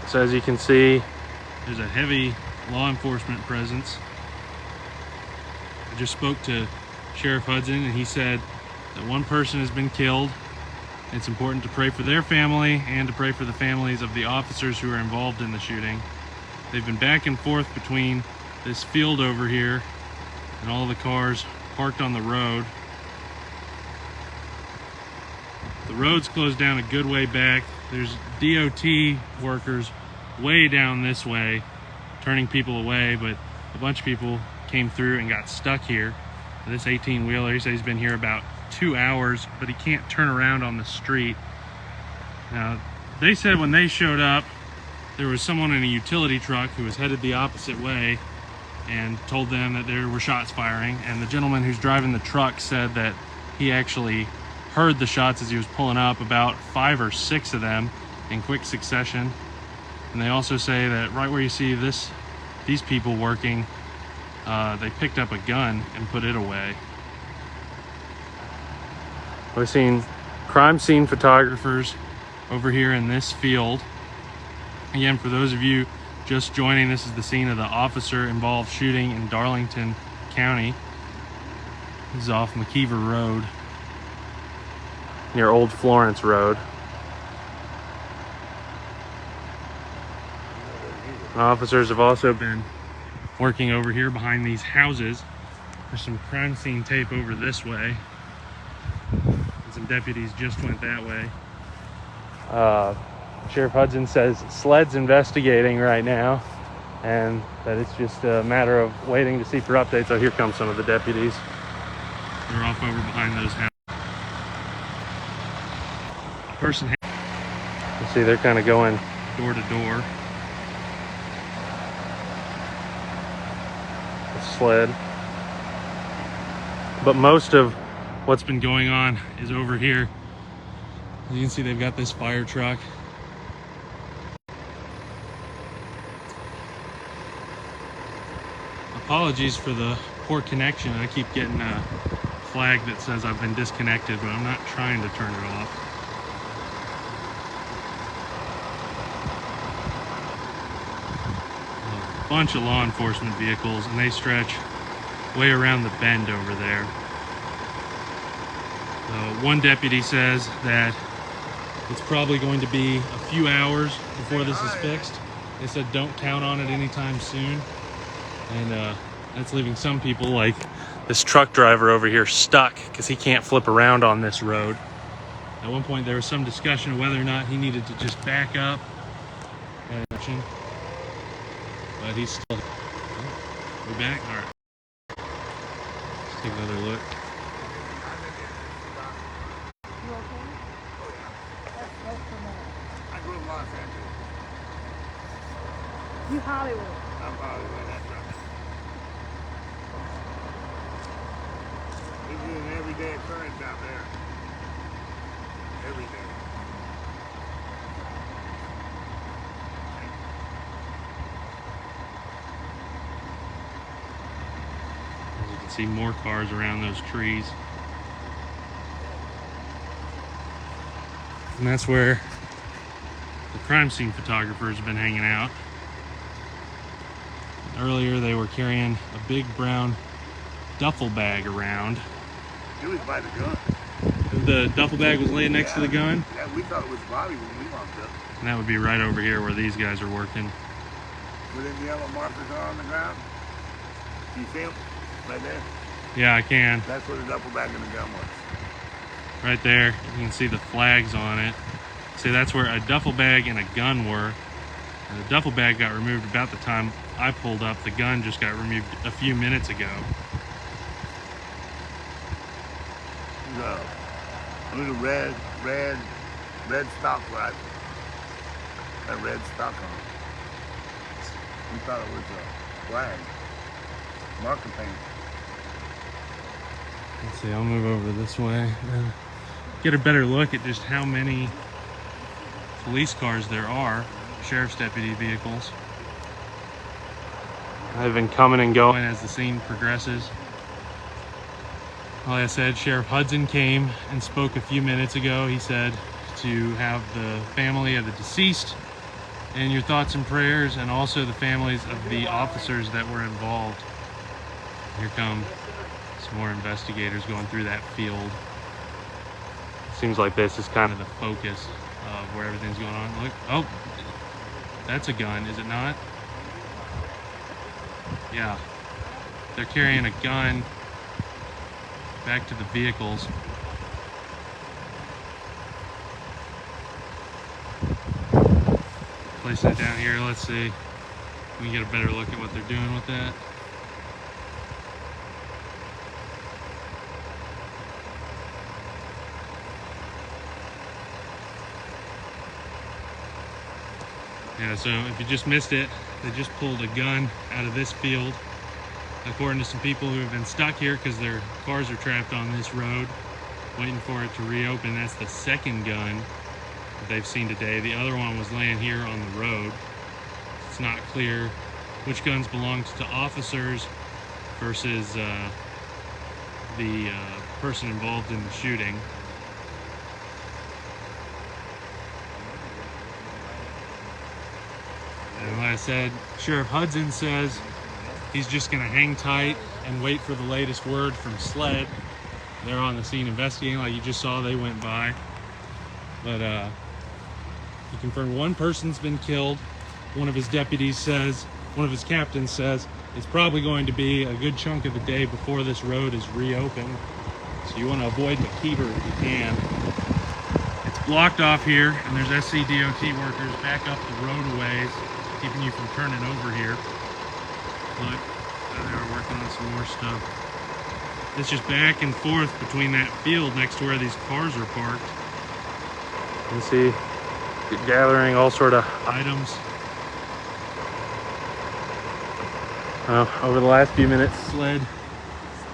So as you can see, there's a heavy law enforcement presence. I just spoke to Sheriff Hudson, and he said that one person has been killed. It's important to pray for their family and to pray for the families of the officers who are involved in the shooting. They've been back and forth between this field over here and all the cars parked on the road. The road's closed down a good way back. There's DOT workers way down this way turning people away, but a bunch of people came through and got stuck here. This 18-wheeler, he said he's been here about 2 hours, but he can't turn around on the street. Now, they said when they showed up, there was someone in a utility truck who was headed the opposite way and told them that there were shots firing. And the gentleman who's driving the truck said that he actually heard the shots as he was pulling up, about 5 or 6 of them in quick succession. And they also say that right where you see these people working, they picked up a gun and put it away. We've seen crime scene photographers over here in this field. Again, for those of you just joining, this is the scene of the officer-involved shooting in Darlington County. This is off McKeever Road, near Old Florence Road. Officers have also been working over here behind these houses. There's some crime scene tape over this way. And some deputies just went that way. Sheriff Hudson says SLED's investigating right now, and that it's just a matter of waiting to see for updates. Oh, here come some of the deputies. They're off over behind those houses. Person, you see, they're kind of going door to door. The SLED. But most of what's been going on is over here. You can see they've got this fire truck. Apologies for the poor connection. I keep getting a flag that says I've been disconnected, but I'm not trying to turn it off. A bunch of law enforcement vehicles, and they stretch way around the bend over there. One deputy says that it's probably going to be a few hours before this is fixed. They said don't count on it anytime soon. And that's leaving some people, like this truck driver over here, stuck because he can't flip around on this road. At one point there was some discussion of whether or not he needed to just back up. But he's still... Oh, we back? All right. Let's take another look. You okay? That's I grew up in Los Angeles. You Hollywood. I'm Hollywood, that's right. This is an everyday occurrence out there. Every day. As you can see, more cars around those trees. And that's where the crime scene photographers have been hanging out. Earlier they were carrying a big brown duffel bag around. It was by the gun. The duffel bag was laying next to the gun? Yeah, we thought it was Bobby when we walked up. And that would be right over here where these guys are working. Where them yellow markers are on the ground. You see them? Right there? Yeah, I can. That's where the duffel bag and the gun was. Right there, you can see the flags on it. See, that's where a duffel bag and a gun were. And the duffel bag got removed about the time I pulled up. The gun just got removed a few minutes ago. There's a red stock rifle. That red stock on it. We thought it was a flag. Marker paint. Let's see, I'll move over this way. Get a better look at just how many police cars there are, sheriff's deputy vehicles. They've been coming and going as the scene progresses. Like I said, Sheriff Hudson came and spoke a few minutes ago. He said to have the family of the deceased and your thoughts and prayers, and also the families of the officers that were involved. Here come some more investigators going through that field. Seems like this is kind of the focus of where everything's going on. Look, oh, that's a gun, is it not? Yeah, they're carrying a gun back to the vehicles. Placing it down here, let's see. We can get a better look at what they're doing with that. Yeah, so if you just missed it, they just pulled a gun out of this field. According to some people who have been stuck here because their cars are trapped on this road, waiting for it to reopen. That's the second gun that they've seen today. The other one was laying here on the road. It's not clear which guns belonged to officers versus the person involved in the shooting. And like I said, Sheriff Hudson says he's just going to hang tight and wait for the latest word from SLED. They're on the scene investigating, like you just saw, they went by. But he confirmed one person's been killed. One of his deputies says, one of his captains says, it's probably going to be a good chunk of the day before this road is reopened. So you want to avoid McKeever if you can. It's blocked off here, and there's SCDOT workers back up the roadways, keeping you from turning over here. Look, they are working on some more stuff. It's just back and forth between that field next to where these cars are parked. You can see gathering all sort of items. Over the last few minutes, SLED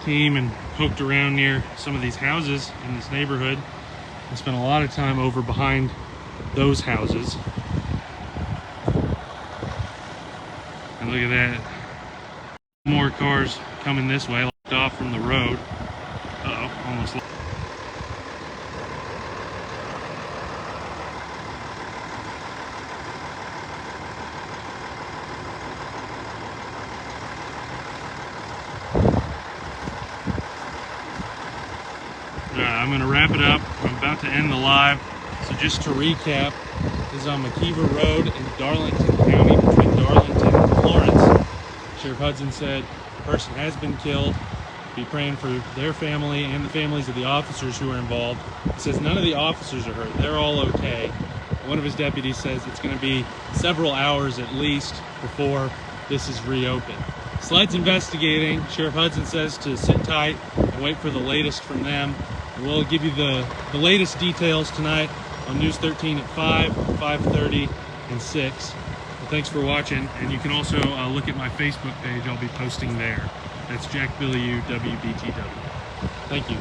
came and poked around near some of these houses in this neighborhood and spent a lot of time over behind those houses. And look at that. More cars coming this way, locked off from the road. Uh-oh, almost. I'm going to wrap it up. I'm about to end the live. So just to recap, this is on McKeever Road in Darlington County between Darlington and Florence. Sheriff Hudson said the person has been killed. Be praying for their family and the families of the officers who are involved. He says none of the officers are hurt. They're all okay. One of his deputies says it's going to be several hours at least before this is reopened. SLED's investigating. Sheriff Hudson says to sit tight and wait for the latest from them. And we'll give you the latest details tonight on News 13 at 5, 5:30, and 6. Well, thanks for watching, and you can also look at my Facebook page. I'll be posting there. That's Jack Bilyeu, WBTW. Thank you.